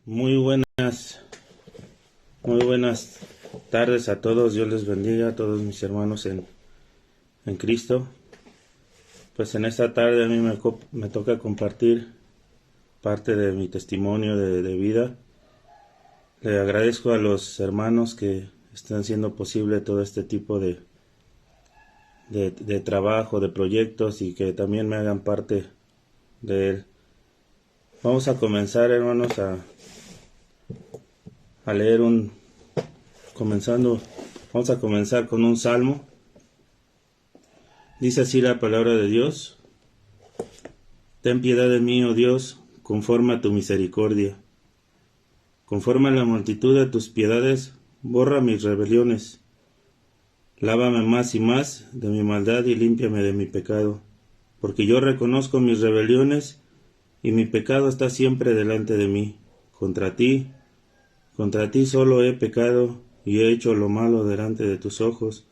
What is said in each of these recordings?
Muy buenas tardes a todos. Dios les bendiga a todos mis hermanos en Cristo. Pues en esta tarde a mí me toca compartir parte de mi testimonio de vida. Le agradezco a los hermanos que están haciendo posible todo este tipo de trabajo, de proyectos, y que también me hagan parte de él. Vamos a comenzar, hermanos, a leer vamos a comenzar con un salmo. Dice así la palabra de Dios: Ten piedad de mí, oh Dios, conforme a tu misericordia. Conforme a la multitud de tus piedades, borra mis rebeliones. Lávame más y más de mi maldad y límpiame de mi pecado, porque yo reconozco mis rebeliones y mi pecado está siempre delante de mí. Contra ti solo he pecado y he hecho lo malo delante de tus ojos,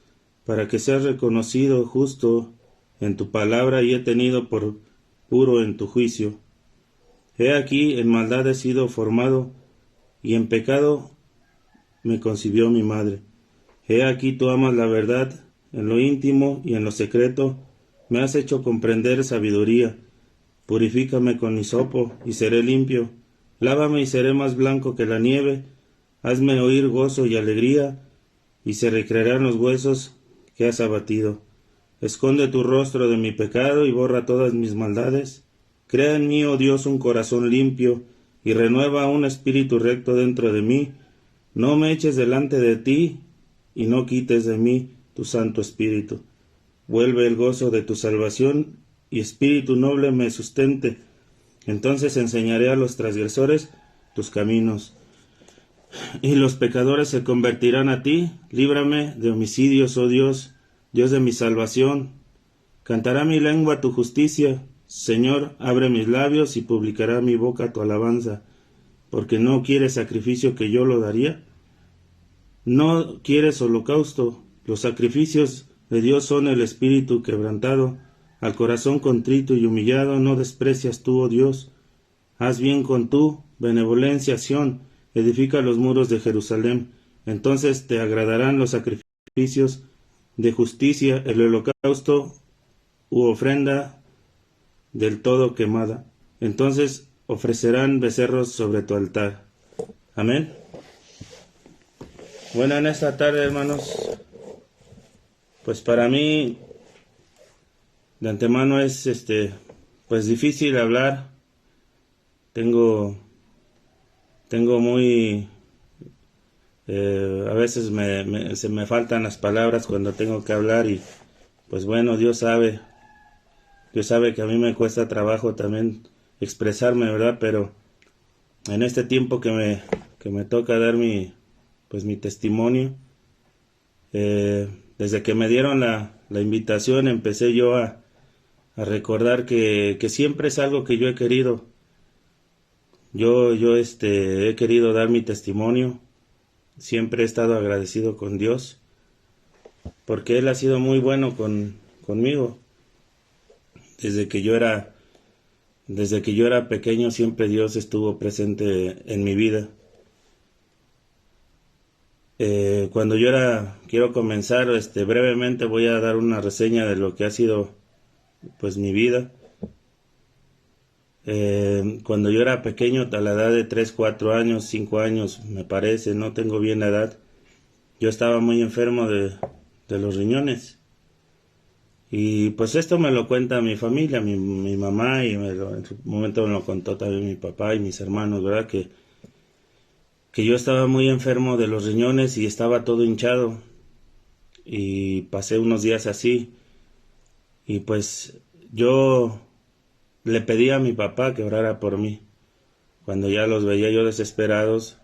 para que seas reconocido justo en tu palabra y he tenido por puro en tu juicio. He aquí, en maldad he sido formado, y en pecado me concibió mi madre. He aquí, tú amas la verdad, en lo íntimo y en lo secreto me has hecho comprender sabiduría. Purifícame con hisopo y seré limpio. Lávame y seré más blanco que la nieve. Hazme oír gozo y alegría, y se recrearán los huesos que has abatido. Esconde tu rostro de mi pecado y borra todas mis maldades. Crea en mí, oh Dios, un corazón limpio, y renueva un espíritu recto dentro de mí. No me eches delante de ti, y no quites de mí tu Santo Espíritu. Vuelve el gozo de tu salvación, y espíritu noble me sustente. Entonces enseñaré a los transgresores tus caminos, y los pecadores se convertirán a ti. Líbrame de homicidios, oh Dios, Dios de mi salvación. Cantará mi lengua tu justicia. Señor, abre mis labios y publicará mi boca tu alabanza. Porque no quieres sacrificio que yo lo daría. No quieres holocausto. Los sacrificios de Dios son el espíritu quebrantado. Al corazón contrito y humillado no desprecias tú, oh Dios. Haz bien con tu benevolencia, Sión. Edifica los muros de Jerusalén. Entonces te agradarán los sacrificios de justicia, el holocausto u ofrenda del todo quemada. Entonces ofrecerán becerros sobre tu altar. Amén. Bueno, en esta tarde, hermanos, pues para mí de antemano es pues difícil hablar. Tengo muy a veces se me faltan las palabras cuando tengo que hablar, y pues bueno, Dios sabe que a mí me cuesta trabajo también expresarme, ¿verdad? Pero en este tiempo que me toca dar mi testimonio, desde que me dieron la invitación, empecé yo a recordar que siempre es algo que yo he querido. Yo he querido dar mi testimonio. Siempre he estado agradecido con Dios, porque Él ha sido muy bueno conmigo. Desde que yo era pequeño, siempre Dios estuvo presente en mi vida. Quiero comenzar, brevemente voy a dar una reseña de lo que ha sido, pues, mi vida. Cuando yo era pequeño, a la edad de 3, 4 años, 5 años, me parece, no tengo bien la edad, yo estaba muy enfermo de los riñones. Y pues esto me lo cuenta mi familia, mi mamá, y en su momento me lo contó también mi papá y mis hermanos, ¿verdad? Que yo estaba muy enfermo de los riñones y estaba todo hinchado. Y pasé unos días así. Y pues yo le pedí a mi papá que orara por mí. Cuando ya los veía yo desesperados,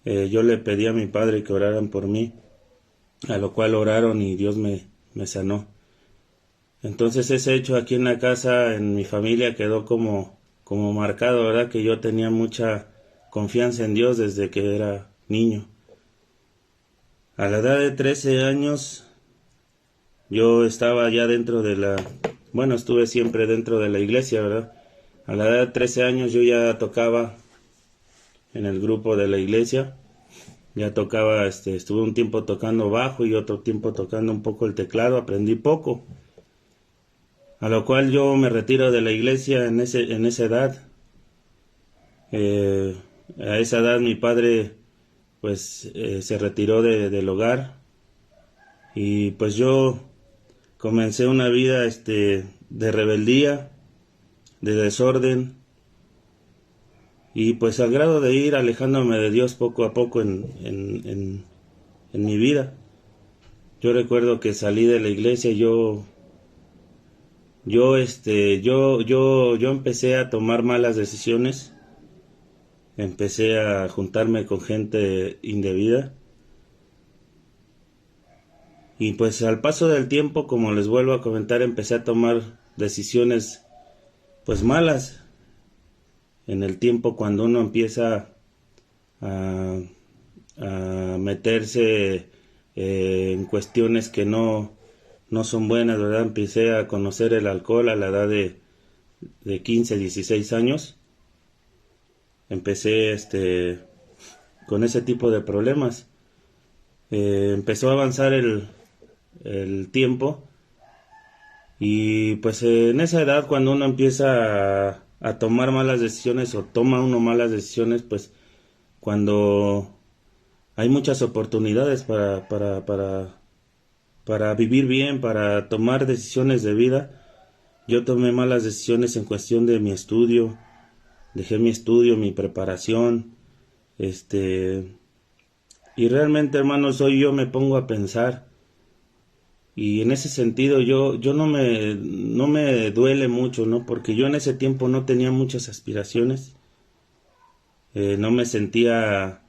yo le pedí a mi padre que oraran por mí, a lo cual oraron y Dios me sanó. Entonces ese hecho aquí en la casa, en mi familia, quedó como marcado, ¿verdad? Que yo tenía mucha confianza en Dios desde que era niño. A la edad de 13 años, yo estaba ya estuve siempre dentro de la iglesia, ¿verdad? A la edad de 13 años yo ya tocaba en el grupo de la iglesia. Ya tocaba, estuve un tiempo tocando bajo y otro tiempo tocando un poco el teclado, aprendí poco. A lo cual yo me retiro de la iglesia en esa edad. A esa edad mi padre pues se retiró del hogar y pues yo comencé una vida de rebeldía, de desorden y pues al grado de ir alejándome de Dios poco a poco en mi vida. Yo recuerdo que salí de la iglesia, yo empecé a tomar malas decisiones, empecé a juntarme con gente indebida y pues al paso del tiempo, como les vuelvo a comentar, empecé a tomar decisiones pues malas. En el tiempo cuando uno empieza a meterse en cuestiones que no son buenas, ¿verdad? Empecé a conocer el alcohol a la edad de 15, 16 años. Empecé con ese tipo de problemas. Empezó a avanzar el tiempo y pues en esa edad cuando uno empieza a tomar malas decisiones o toma uno malas decisiones, pues cuando hay muchas oportunidades para vivir bien, para tomar decisiones de vida. Yo tomé malas decisiones en cuestión de mi estudio, dejé mi estudio, mi preparación, y realmente, hermanos, hoy yo me pongo a pensar y en ese sentido yo no me duele mucho, ¿no? Porque yo en ese tiempo no tenía muchas aspiraciones, no me sentía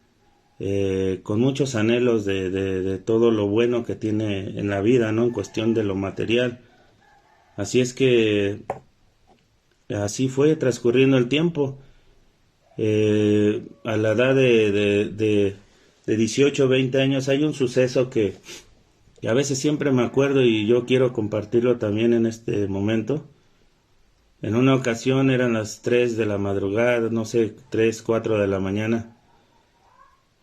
con muchos anhelos de todo lo bueno que tiene en la vida, ¿no? En cuestión de lo material. Así es que así fue transcurriendo el tiempo. A la edad de 18 o 20 años hay un suceso que a veces siempre me acuerdo y yo quiero compartirlo también en este momento. En una ocasión eran las 3 de la madrugada, no sé, 3, 4 de la mañana,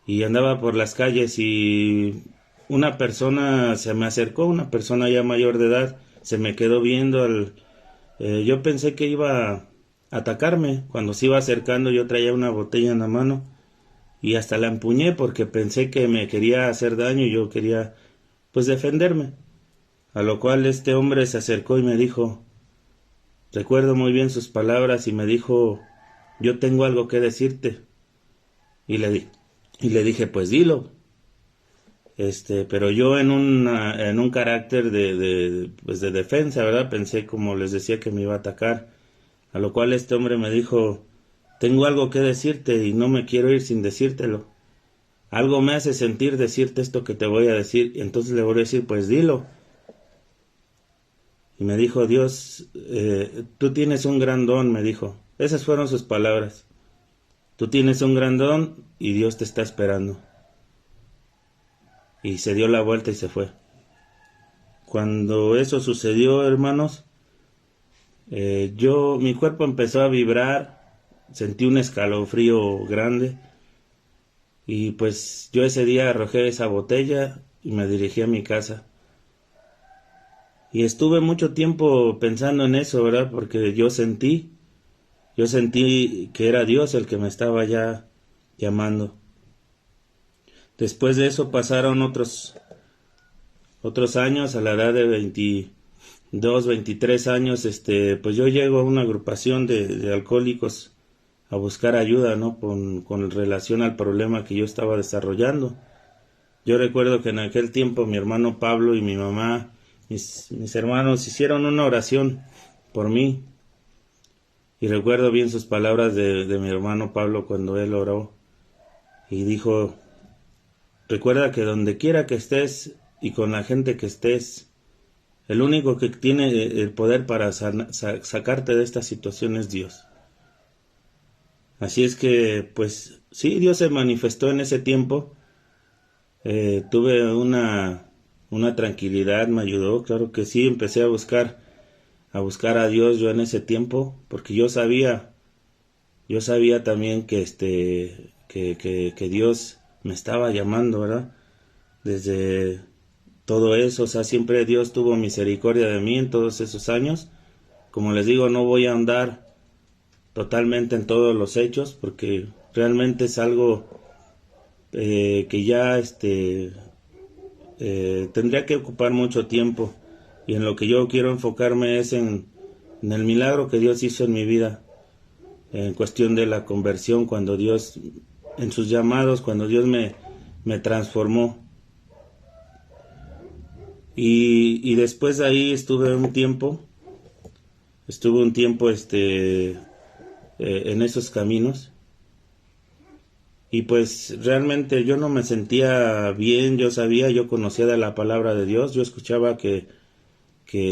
y andaba por las calles y una persona se me acercó, una persona ya mayor de edad, se me quedó viendo. Yo pensé que iba a atacarme. Cuando se iba acercando yo traía una botella en la mano y hasta la empuñé porque pensé que me quería hacer daño y yo quería pues defenderme. A lo cual este hombre se acercó y me dijo, recuerdo muy bien sus palabras, y me dijo, yo tengo algo que decirte. Y le dije, pues dilo. Pero yo en un carácter pues de defensa, ¿verdad? Pensé, como les decía, que me iba a atacar. A lo cual este hombre me dijo, tengo algo que decirte y no me quiero ir sin decírtelo. Algo me hace sentir decirte esto que te voy a decir. Y entonces le voy a decir, pues dilo. Y me dijo, Dios, tú tienes un gran don, me dijo. Esas fueron sus palabras. Tú tienes un gran don y Dios te está esperando. Y se dio la vuelta y se fue. Cuando eso sucedió, hermanos, mi cuerpo empezó a vibrar, sentí un escalofrío grande y pues yo ese día arrojé esa botella y me dirigí a mi casa. Y estuve mucho tiempo pensando en eso, ¿verdad? Porque yo sentí que era Dios el que me estaba ya llamando. Después de eso pasaron otros años. A la edad de 22, 23 años, pues yo llego a una agrupación de alcohólicos a buscar ayuda, ¿no? Con relación al problema que yo estaba desarrollando. Yo recuerdo que en aquel tiempo mi hermano Pablo y mi mamá, mis hermanos, hicieron una oración por mí. Y recuerdo bien sus palabras de mi hermano Pablo cuando él oró y dijo, recuerda que donde quiera que estés y con la gente que estés, el único que tiene el poder para sacarte de esta situación es Dios. Así es que, pues, sí, Dios se manifestó en ese tiempo. Tuve una tranquilidad, me ayudó, claro que sí. Empecé a buscar a Dios yo en ese tiempo, porque yo sabía también que que Dios me estaba llamando, ¿verdad? Desde todo eso, o sea, siempre Dios tuvo misericordia de mí en todos esos años. Como les digo, no voy a andar totalmente en todos los hechos, porque realmente es algo que ya tendría que ocupar mucho tiempo, y en lo que yo quiero enfocarme es en el milagro que Dios hizo en mi vida, en cuestión de la conversión, cuando Dios, en sus llamados, cuando Dios me transformó. Y después de ahí estuve un tiempo en esos caminos, y pues realmente yo no me sentía bien. Yo conocía de la palabra de Dios, yo escuchaba que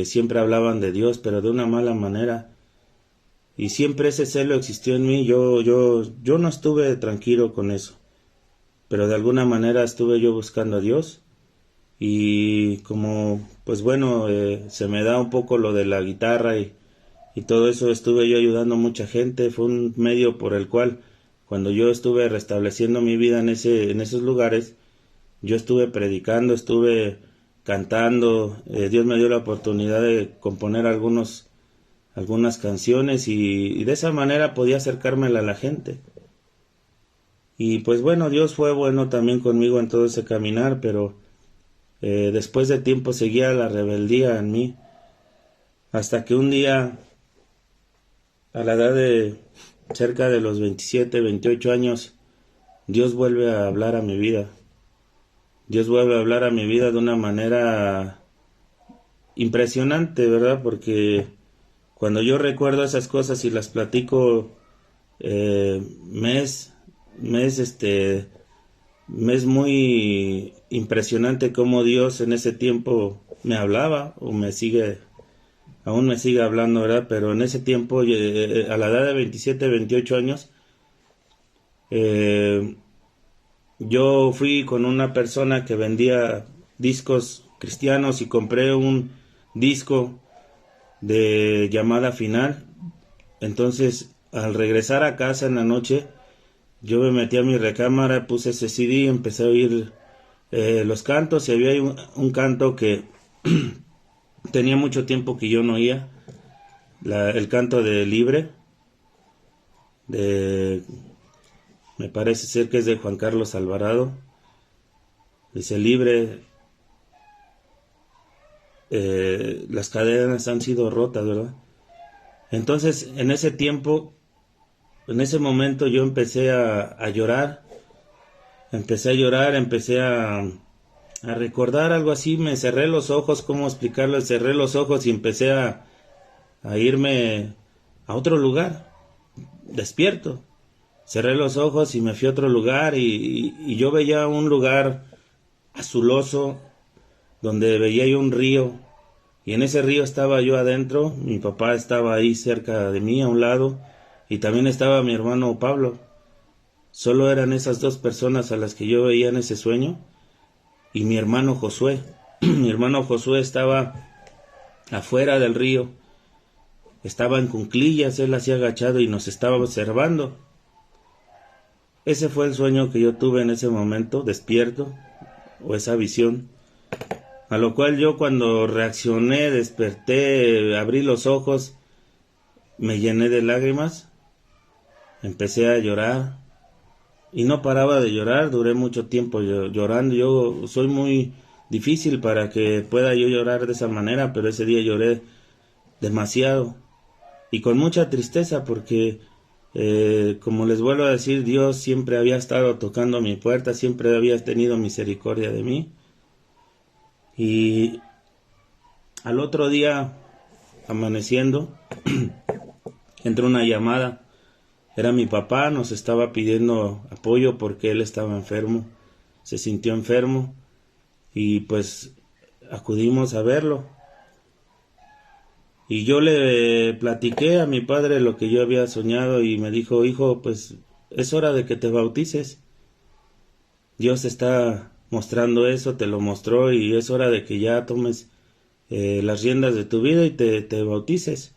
siempre hablaban de Dios, pero de una mala manera, y siempre ese celo existió en mí. Yo no estuve tranquilo con eso, pero de alguna manera estuve yo buscando a Dios. Y como pues bueno, se me da un poco lo de la guitarra y todo eso, estuve yo ayudando a mucha gente. Fue un medio por el cual, cuando yo estuve restableciendo mi vida en esos lugares, yo estuve predicando, estuve cantando. Dios me dio la oportunidad de componer algunas canciones, y de esa manera podía acercármela a la gente. Y pues bueno, Dios fue bueno también conmigo en todo ese caminar, pero después de tiempo seguía la rebeldía en mí, hasta que un día, a la edad de cerca de los 27, 28 años, Dios vuelve a hablar a mi vida. Dios vuelve a hablar a mi vida de una manera impresionante, ¿verdad? Porque cuando yo recuerdo esas cosas y las platico, me es muy impresionante cómo Dios en ese tiempo me hablaba, aún me sigue hablando, ¿verdad? Pero en ese tiempo, a la edad de 27, 28 años, eh, yo fui con una persona que vendía discos cristianos, y compré un disco de Llamada Final. Entonces, al regresar a casa en la noche, yo me metí a mi recámara, puse ese CD, empecé a oír los cantos, y había un canto que tenía mucho tiempo que yo no oía, el canto de Libre, de, me parece ser que es de Juan Carlos Alvarado. Dice: libre, las cadenas han sido rotas, ¿verdad? Entonces, en ese tiempo, en ese momento, yo empecé a llorar, empecé a recordar algo así. Me cerré los ojos, ¿cómo explicarlo? Cerré los ojos y empecé a irme a otro lugar, despierto. Cerré los ojos y me fui a otro lugar, y yo veía un lugar azuloso, donde veía yo un río, y en ese río estaba yo adentro. Mi papá estaba ahí cerca de mí, a un lado, y también estaba mi hermano Pablo. Solo eran esas dos personas a las que yo veía en ese sueño, y mi hermano Josué. Mi hermano Josué estaba afuera del río, estaba en cuclillas, él así agachado, y nos estaba observando. Ese fue el sueño que yo tuve en ese momento, despierto, o esa visión. A lo cual yo, cuando reaccioné, desperté, abrí los ojos, me llené de lágrimas, empecé a llorar, y no paraba de llorar. Duré mucho tiempo llorando. Yo soy muy difícil para que pueda yo llorar de esa manera, pero ese día lloré demasiado, y con mucha tristeza, porque como les vuelvo a decir, Dios siempre había estado tocando mi puerta, siempre había tenido misericordia de mí. Y al otro día, amaneciendo, entró una llamada. Era mi papá, nos estaba pidiendo apoyo porque él estaba enfermo, se sintió enfermo, y pues acudimos a verlo. Y yo le platiqué a mi padre lo que yo había soñado, y me dijo: hijo, pues es hora de que te bautices. Dios está mostrando eso, te lo mostró, y es hora de que ya tomes las riendas de tu vida y te bautices.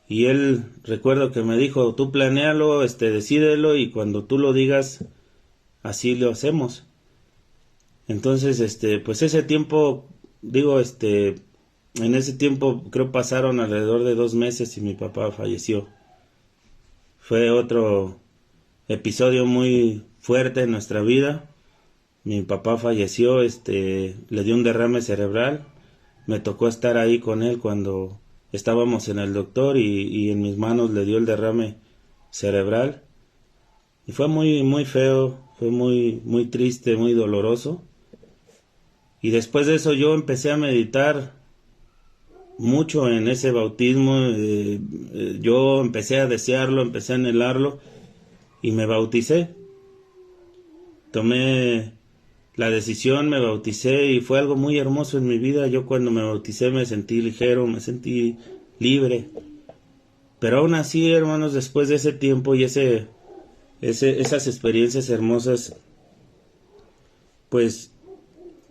Y él, recuerdo que me dijo, tú planéalo, decídelo, y cuando tú lo digas, así lo hacemos. Entonces, pues ese tiempo, en ese tiempo creo pasaron alrededor de 2 meses y mi papá falleció. Fue otro episodio muy fuerte en nuestra vida. Mi papá falleció, le dio un derrame cerebral. Me tocó estar ahí con él cuando estábamos en el doctor, y en mis manos le dio el derrame cerebral. Y fue muy, muy feo, fue muy, muy triste, muy doloroso. Y después de eso yo empecé a meditar mucho en ese bautismo. Yo empecé a desearlo, empecé a anhelarlo y me bauticé. Tomé la decisión, me bauticé y fue algo muy hermoso en mi vida. Yo cuando me bauticé me sentí ligero, me sentí libre. Pero aún así, hermanos, después de ese tiempo y esas experiencias hermosas, pues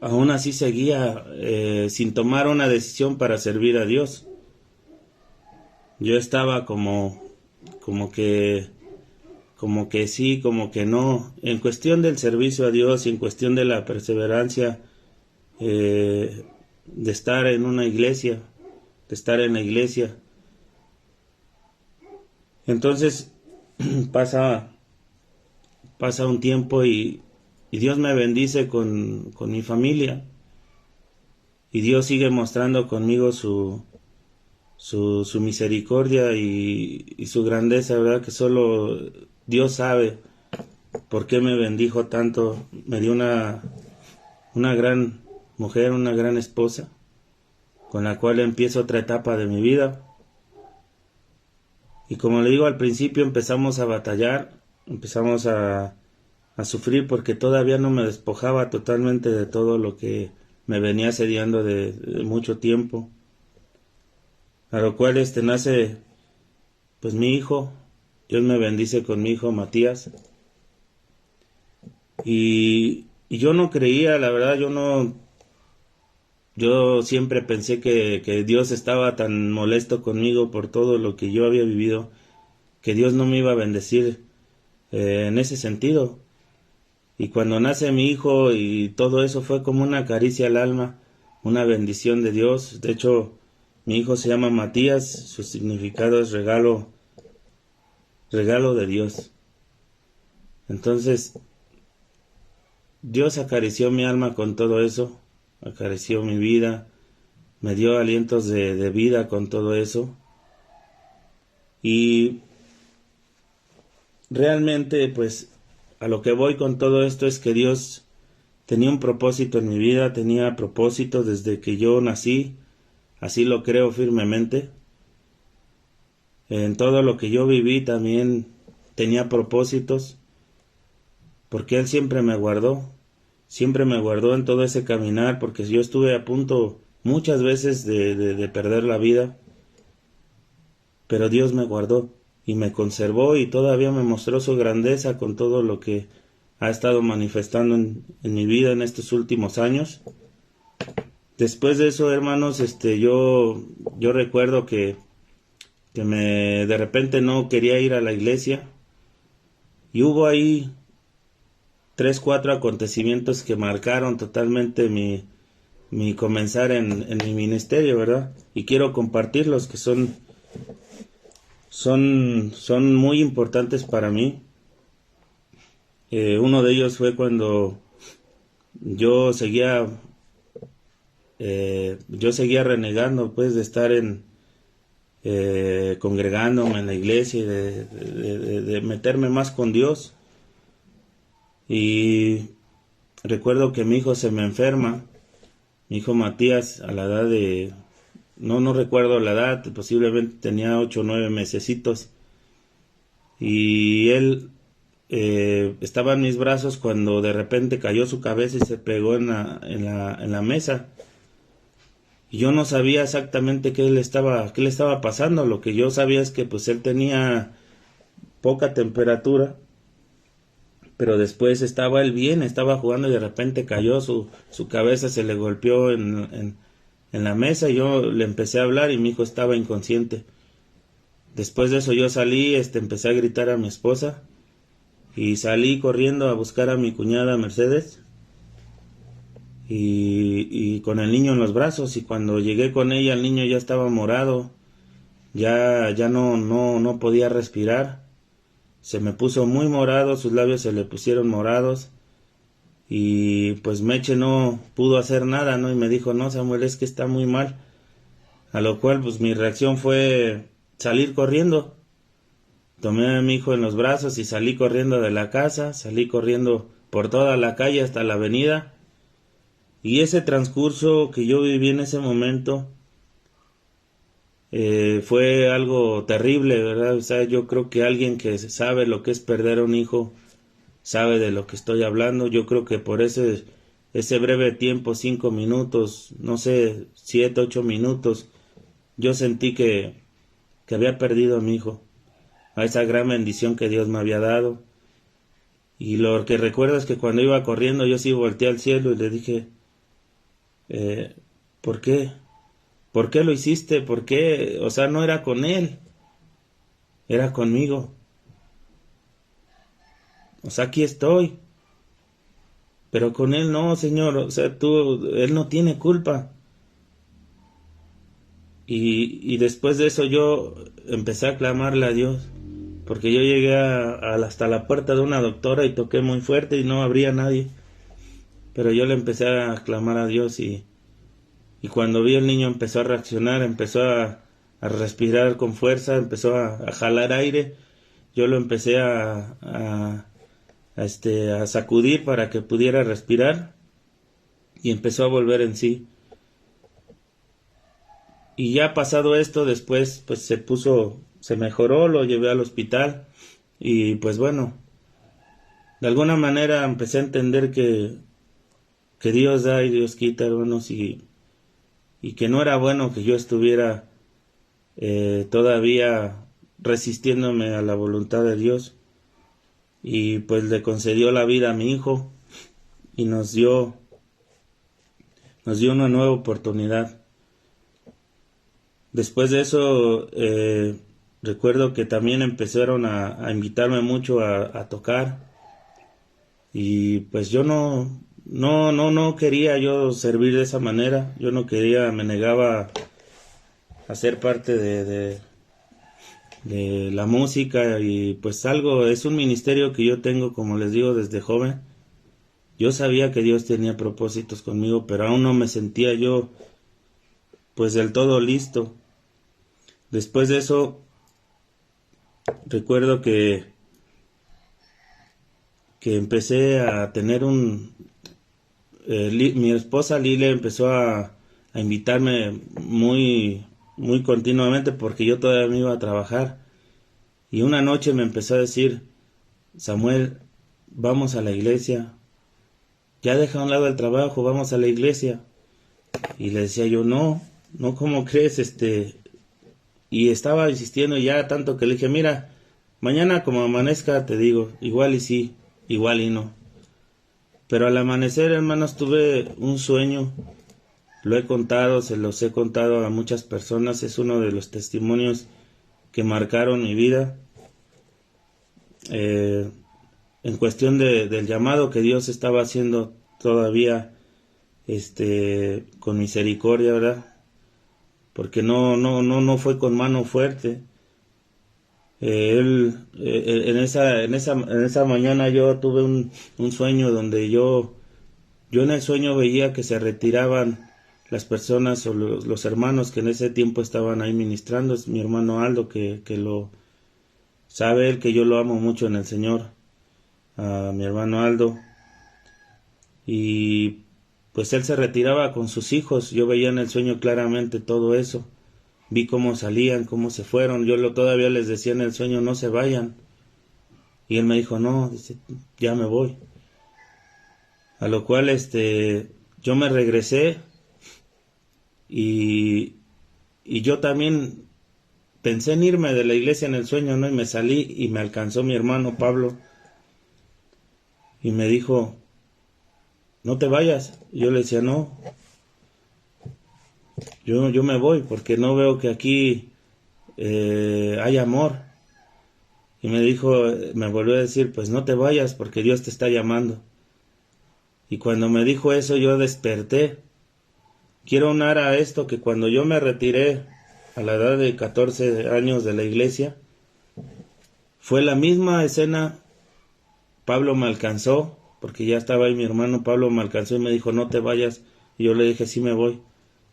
aún así seguía sin tomar una decisión para servir a Dios. Yo estaba como que sí, como que no. En cuestión del servicio a Dios y en cuestión de la perseverancia, de estar en una iglesia, de estar en la iglesia. Entonces pasa un tiempo y Dios me bendice con mi familia, y Dios sigue mostrando conmigo su misericordia y su grandeza, ¿verdad? Que solo Dios sabe por qué me bendijo tanto. Me dio una gran mujer, una gran esposa, con la cual empiezo otra etapa de mi vida. Y como le digo, al principio empezamos a batallar, empezamos a sufrir porque todavía no me despojaba totalmente de todo lo que me venía asediando de mucho tiempo. A lo cual nace pues mi hijo. Dios me bendice con mi hijo Matías. Y yo no creía, la verdad, yo siempre pensé que Dios estaba tan molesto conmigo por todo lo que yo había vivido, que Dios no me iba a bendecir en ese sentido. Y cuando nace mi hijo y todo eso fue como una caricia al alma, una bendición de Dios. De hecho, mi hijo se llama Matías, su significado es regalo de Dios. Entonces, Dios acarició mi alma con todo eso, acarició mi vida, me dio alientos de vida con todo eso. Y realmente, pues, a lo que voy con todo esto es que Dios tenía un propósito en mi vida, tenía propósito desde que yo nací, así lo creo firmemente. En todo lo que yo viví también tenía propósitos, porque Él siempre me guardó en todo ese caminar, porque yo estuve a punto muchas veces de perder la vida, pero Dios me guardó y me conservó y todavía me mostró su grandeza con todo lo que ha estado manifestando en mi vida en estos últimos años. Después de eso, hermanos, yo recuerdo que de repente no quería ir a la iglesia, y hubo ahí 3-4 acontecimientos que marcaron totalmente mi comenzar en mi ministerio, ¿verdad? Y quiero compartirlos, que son muy importantes para mí. Uno de ellos fue cuando yo seguía renegando, pues, de estar congregándome en la iglesia y de meterme más con Dios. Y recuerdo que mi hijo se me enferma, mi hijo Matías, a la edad de, no recuerdo la edad, posiblemente tenía 8 o 9 mesecitos, y él estaba en mis brazos cuando de repente cayó su cabeza y se pegó en la mesa. Y yo no sabía exactamente qué le estaba pasando. Lo que yo sabía es que pues él tenía poca temperatura, pero después estaba él bien, estaba jugando y de repente cayó, su cabeza se le golpeó en la mesa, y yo le empecé a hablar y mi hijo estaba inconsciente. Después de eso yo salí, empecé a gritar a mi esposa y salí corriendo a buscar a mi cuñada Mercedes y con el niño en los brazos, y cuando llegué con ella el niño ya estaba morado, ya no podía respirar, se me puso muy morado, sus labios se le pusieron morados y pues Meche no pudo hacer nada, ¿no? Y me dijo, no, Samuel, es que está muy mal. A lo cual pues mi reacción fue salir corriendo. Tomé a mi hijo en los brazos y salí corriendo de la casa, salí corriendo por toda la calle hasta la avenida. Y ese transcurso que yo viví en ese momento fue algo terrible, ¿verdad? O sea, yo creo que alguien que sabe lo que es perder a un hijo sabe de lo que estoy hablando. Yo creo que por ese breve tiempo, 5 minutos, no sé, 7, 8 minutos, yo sentí que había perdido a mi hijo, a esa gran bendición que Dios me había dado. Y lo que recuerdo es que cuando iba corriendo yo sí volteé al cielo y le dije, ¿por qué? ¿Por qué lo hiciste? ¿Por qué? O sea, no era con él, era conmigo. O sea, aquí estoy, pero con él no, Señor. O sea, él no tiene culpa. Y después de eso yo empecé a clamarle a Dios, porque yo llegué hasta la puerta de una doctora y toqué muy fuerte y no abría nadie. Pero yo le empecé a clamar a Dios y cuando vi el niño empezó a reaccionar, empezó a respirar con fuerza, empezó a jalar aire. Yo lo empecé a sacudir para que pudiera respirar y empezó a volver en sí. Y ya pasado esto, después pues se mejoró, lo llevé al hospital y pues bueno, de alguna manera empecé a entender que Dios da y Dios quita, hermanos, y que no era bueno que yo estuviera todavía resistiéndome a la voluntad de Dios. Y pues le concedió la vida a mi hijo y nos dio una nueva oportunidad. Después de eso, recuerdo que también empezaron a invitarme mucho a tocar y pues yo no quería yo servir de esa manera. Yo no quería, me negaba a ser parte de la música y pues es un ministerio que yo tengo, como les digo, desde joven. Yo sabía que Dios tenía propósitos conmigo, pero aún no me sentía yo pues del todo listo. Después de eso, recuerdo que empecé a tener mi esposa Lile empezó a invitarme muy continuamente porque yo todavía me iba a trabajar. Y una noche me empezó a decir, Samuel, vamos a la iglesia. Ya deja a un lado el trabajo, vamos a la iglesia. Y le decía yo, no, ¿cómo crees? Y estaba insistiendo ya tanto que le dije, mira, mañana como amanezca te digo, igual y sí, igual y no. Pero al amanecer, hermanos, tuve un sueño, lo he contado, se los he contado a muchas personas, es uno de los testimonios que marcaron mi vida, en cuestión del llamado que Dios estaba haciendo todavía, con misericordia, ¿verdad? Porque no fue con mano fuerte. En esa mañana yo tuve un sueño donde yo en el sueño veía que se retiraban las personas o los hermanos que en ese tiempo estaban ahí ministrando. Es mi hermano Aldo que lo sabe él, que yo lo amo mucho en el Señor, a mi hermano Aldo. Y pues él se retiraba con sus hijos. Yo veía en el sueño claramente todo eso. Vi cómo salían, cómo se fueron. Yo todavía les decía en el sueño, no se vayan. Y él me dijo, no, dice, ya me voy. A lo cual yo me regresé y yo también pensé en irme de la iglesia en el sueño, ¿no? Y me salí y me alcanzó mi hermano Pablo y me dijo, no te vayas. Y yo le decía, no, yo me voy porque no veo que aquí hay amor. Y me volvió a decir, pues no te vayas porque Dios te está llamando. Y cuando me dijo eso yo desperté. Quiero unar a esto que cuando yo me retiré a la edad de 14 años de la iglesia, fue la misma escena. Pablo me alcanzó, porque ya estaba ahí mi hermano. Pablo me alcanzó y me dijo, no te vayas. Y yo le dije, sí me voy.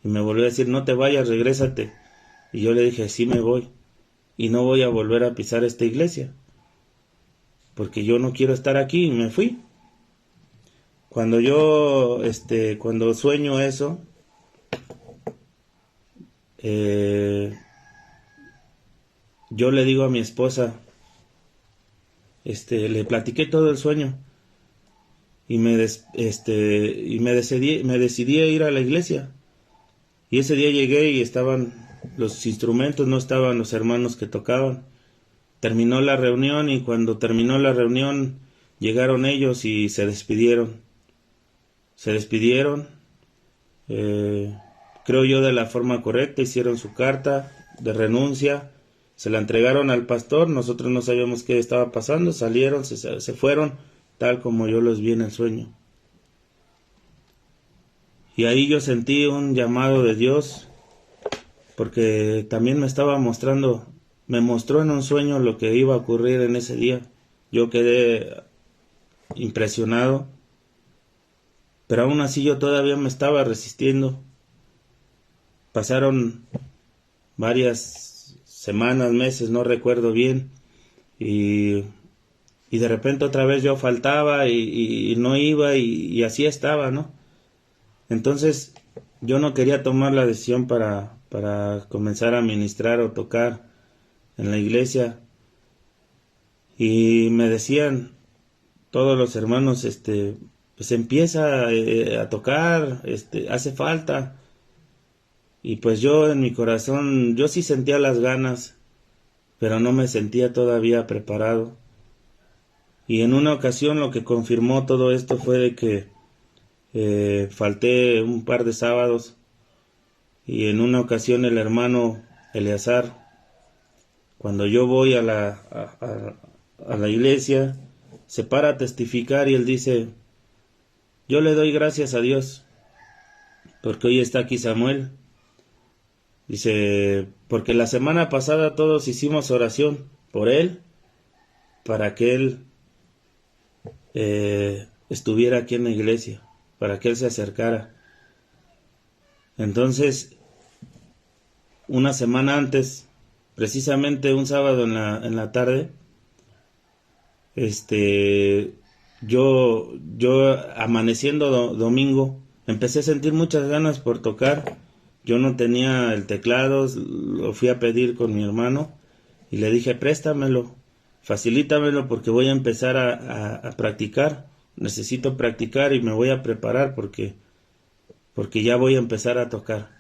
Y me volvió a decir, no te vayas, regrésate. Y yo le dije, sí me voy. Y no voy a volver a pisar esta iglesia, porque yo no quiero estar aquí. Y me fui. Cuando cuando sueño eso, yo le digo a mi esposa, le platiqué todo el sueño y me decidí a ir a la iglesia. Y ese día llegué y estaban los instrumentos, no estaban los hermanos que tocaban. Terminó la reunión y cuando terminó la reunión llegaron ellos y se despidieron. Creo yo de la forma correcta, hicieron su carta de renuncia, se la entregaron al pastor. Nosotros no sabíamos qué estaba pasando, salieron, se fueron, tal como yo los vi en el sueño. Y ahí yo sentí un llamado de Dios, porque también me mostró en un sueño lo que iba a ocurrir en ese día. Yo quedé impresionado, pero aún así yo todavía me estaba resistiendo. Pasaron varias semanas, meses, no recuerdo bien, y de repente otra vez yo faltaba y no iba y así estaba, ¿no? Entonces yo no quería tomar la decisión para comenzar a ministrar o tocar en la iglesia, y me decían todos los hermanos, pues empieza a tocar, hace falta. Y pues yo en mi corazón, yo sí sentía las ganas, pero no me sentía todavía preparado. Y en una ocasión lo que confirmó todo esto fue de que falté un par de sábados, y en una ocasión el hermano Eleazar, cuando yo voy a la iglesia, se para a testificar y él dice, yo le doy gracias a Dios porque hoy está aquí Samuel. Dice, porque la semana pasada todos hicimos oración por él, para que él estuviera aquí en la iglesia, para que él se acercara. Entonces, una semana antes, precisamente un sábado en la tarde, yo amaneciendo domingo, empecé a sentir muchas ganas por tocar. Yo no tenía el teclado, lo fui a pedir con mi hermano y le dije, préstamelo, facilítamelo porque voy a empezar a practicar. Necesito practicar y me voy a preparar porque ya voy a empezar a tocar.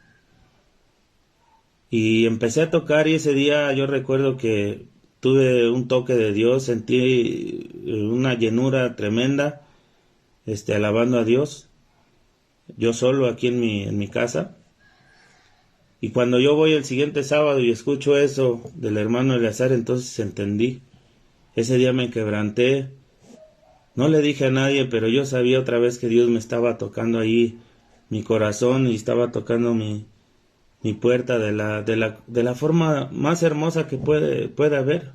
Y empecé a tocar, y ese día yo recuerdo que tuve un toque de Dios, sentí una llenura tremenda, alabando a Dios, yo solo aquí en mi casa. Y cuando yo voy el siguiente sábado y escucho eso del hermano Eleazar, entonces entendí. Ese día me quebranté, no le dije a nadie, pero yo sabía otra vez que Dios me estaba tocando ahí mi corazón y estaba tocando mi puerta de la forma más hermosa que puede haber.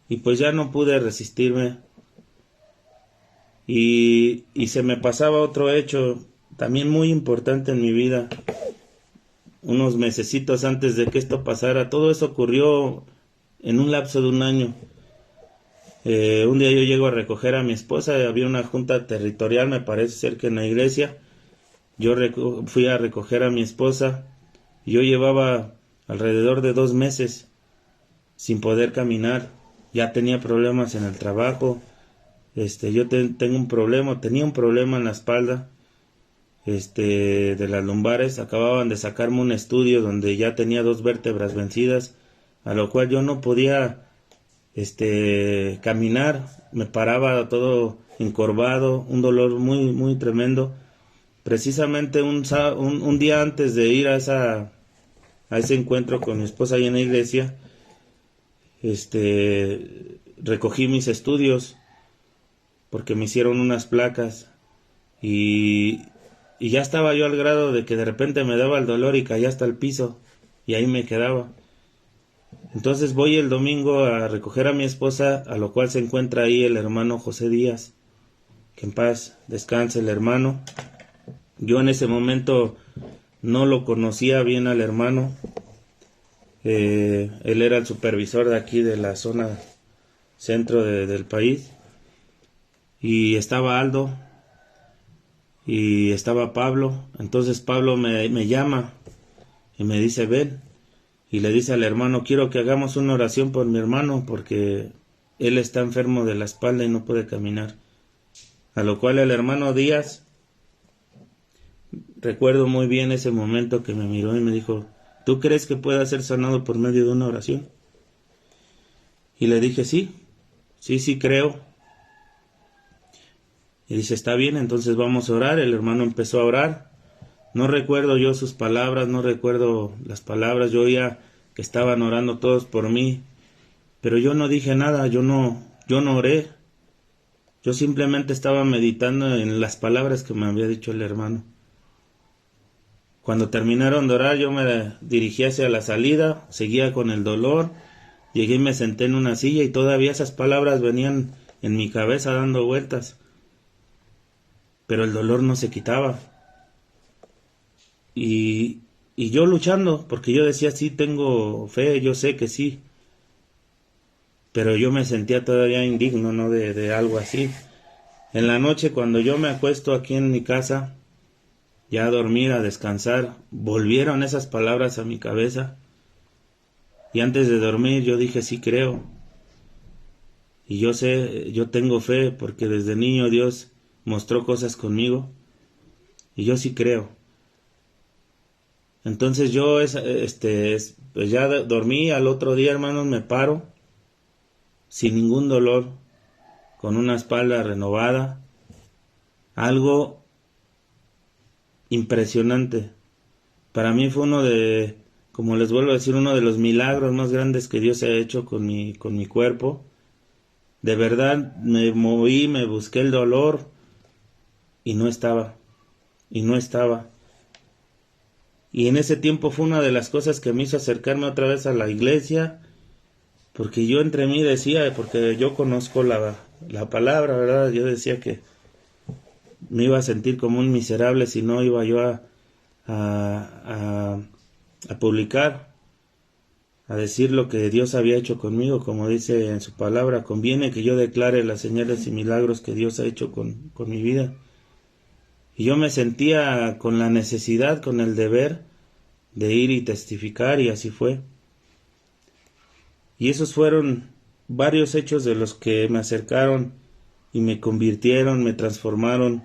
Y pues ya no pude resistirme. Y se me pasaba otro hecho también muy importante en mi vida. Unos mesecitos antes de que esto pasara, todo eso ocurrió en un lapso de un año. Un día yo llego a recoger a mi esposa, había una junta territorial, me parece ser que en la iglesia. Yo fui a recoger a mi esposa y yo llevaba alrededor de 2 meses sin poder caminar. Ya tenía problemas en el trabajo. Yo tenía un problema en la espalda, de las lumbares. Acababan de sacarme un estudio donde ya tenía 2 vértebras vencidas, a lo cual yo no podía caminar, me paraba todo encorvado, un dolor muy, muy tremendo. Precisamente un día antes de ir a a ese encuentro con mi esposa ahí en la iglesia, recogí mis estudios porque me hicieron unas placas y, y ya estaba yo al grado de que de repente me daba el dolor y caía hasta el piso y ahí me quedaba. Entonces voy el domingo a recoger a mi esposa, a lo cual se encuentra ahí el hermano José Díaz, que en paz descanse el hermano. Yo en ese momento no lo conocía bien al hermano. Él era el supervisor de aquí de la zona centro del país, y estaba Aldo y estaba Pablo. Entonces Pablo me llama y me dice ven, y le dice al hermano, quiero que hagamos una oración por mi hermano porque él está enfermo de la espalda y no puede caminar. A lo cual el hermano Díaz, recuerdo muy bien ese momento que me miró y me dijo, ¿tú crees que pueda ser sanado por medio de una oración? Y le dije sí creo. Y dice, está bien, entonces vamos a orar. El hermano empezó a orar. No recuerdo yo sus palabras, no recuerdo las palabras. Yo oía que estaban orando todos por mí, pero yo no dije nada, yo no oré. Yo simplemente estaba meditando en las palabras que me había dicho el hermano. Cuando terminaron de orar, yo me dirigí hacia la salida, seguía con el dolor, llegué y me senté en una silla y todavía esas palabras venían en mi cabeza dando vueltas. Pero el dolor no se quitaba. Y yo luchando, porque yo decía, sí, tengo fe, yo sé que sí. Pero yo me sentía todavía indigno, ¿no? De algo así. En la noche, cuando yo me acuesto aquí en mi casa, ya a dormir, a descansar, volvieron esas palabras a mi cabeza. Y antes de dormir yo dije, sí creo. Y yo sé, yo tengo fe, porque desde niño Dios mostró cosas conmigo. Y yo sí creo. Entonces yo, pues ya dormí. Al otro día, hermanos, me paro sin ningún dolor, con una espalda renovada. Algo impresionante. Para mí fue como les vuelvo a decir, uno de los milagros más grandes que Dios ha hecho con mi cuerpo. De verdad me moví, me busqué el dolor y no estaba. Y no estaba. Y en ese tiempo fue una de las cosas que me hizo acercarme otra vez a la iglesia, porque yo entre mí decía, porque yo conozco la palabra, ¿verdad? Yo decía que me iba a sentir como un miserable si no iba yo a publicar, a decir lo que Dios había hecho conmigo, como dice en su palabra, conviene que yo declare las señales y milagros que Dios ha hecho con mi vida. Y yo me sentía con la necesidad, con el deber de ir y testificar, y así fue. Y esos fueron varios hechos de los que me acercaron y me convirtieron, me transformaron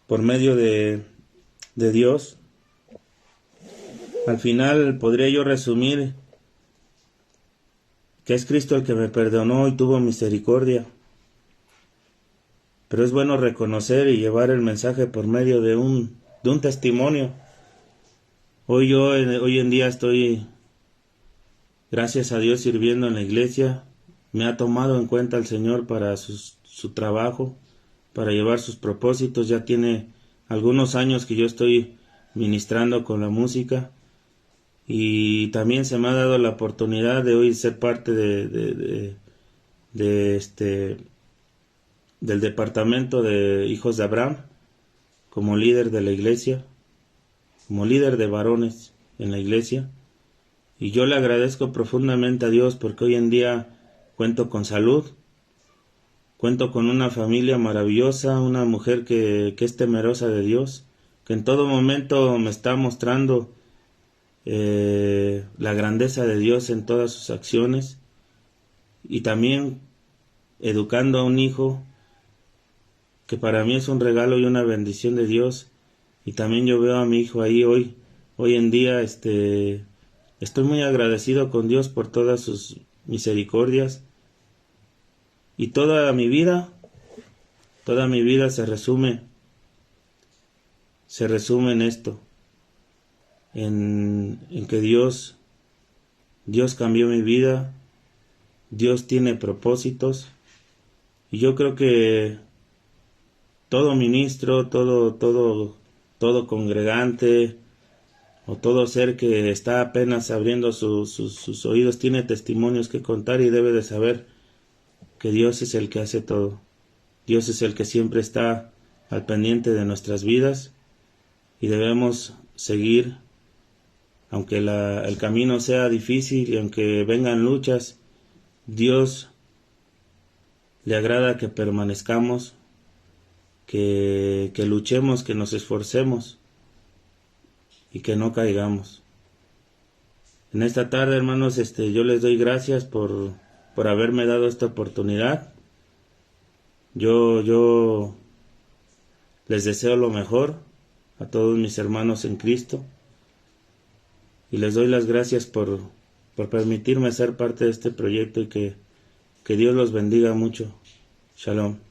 por medio de Dios. Al final podría yo resumir que es Cristo el que me perdonó y tuvo misericordia. Pero es bueno reconocer y llevar el mensaje por medio de un testimonio. Hoy en día estoy, gracias a Dios, sirviendo en la iglesia. Me ha tomado en cuenta el Señor para su trabajo, para llevar sus propósitos. Ya tiene algunos años que yo estoy ministrando con la música, y también se me ha dado la oportunidad de hoy ser parte del departamento de hijos de Abraham, como líder de la iglesia, como líder de varones en la iglesia. Y yo le agradezco profundamente a Dios porque hoy en día cuento con salud, cuento con una familia maravillosa, una mujer que es temerosa de Dios, que en todo momento me está mostrando la grandeza de Dios en todas sus acciones, y también educando a un hijo que para mí es un regalo y una bendición de Dios. Y también yo veo a mi hijo ahí hoy en día. Estoy muy agradecido con Dios por todas sus misericordias, y toda mi vida se resume en esto, en que Dios cambió mi vida, Dios tiene propósitos, y yo creo que todo ministro, todo congregante, o todo ser que está apenas abriendo sus oídos tiene testimonios que contar y debe de saber que Dios es el que hace todo. Dios es el que siempre está al pendiente de nuestras vidas y debemos seguir, aunque el camino sea difícil y aunque vengan luchas. Dios le agrada que permanezcamos, que luchemos, que nos esforcemos y que no caigamos. En esta tarde, hermanos, yo les doy gracias por haberme dado esta oportunidad. Yo les deseo lo mejor a todos mis hermanos en Cristo y les doy las gracias por permitirme ser parte de este proyecto y que Dios los bendiga mucho. Shalom.